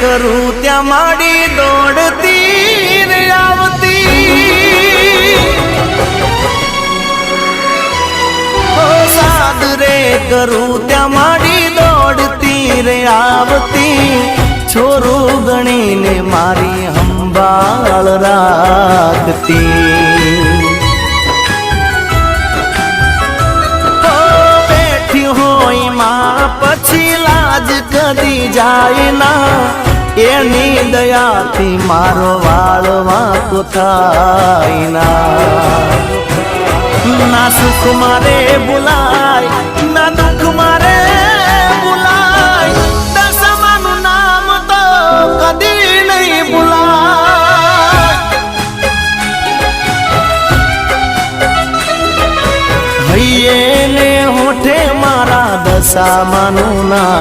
કરું ત્યાં માડી દોડતી રે આવતી સાદ રે કરું ત્યાં માડી દોડતી રે આવતી છોરું ગણીને મારી સંભાળ રાખતી બેઠી હોય માં પછી લાજ કદી જાય ના એની દયાથી મારો વાળ વાંકો થાય ના સુખ મારે ભૂલાય ના દુઃખ મારે ભૂલાય દશામાનું નામ તો કદી નહીં ભૂલાય હૈયે ને હોઠે મારા દશામાનું નામ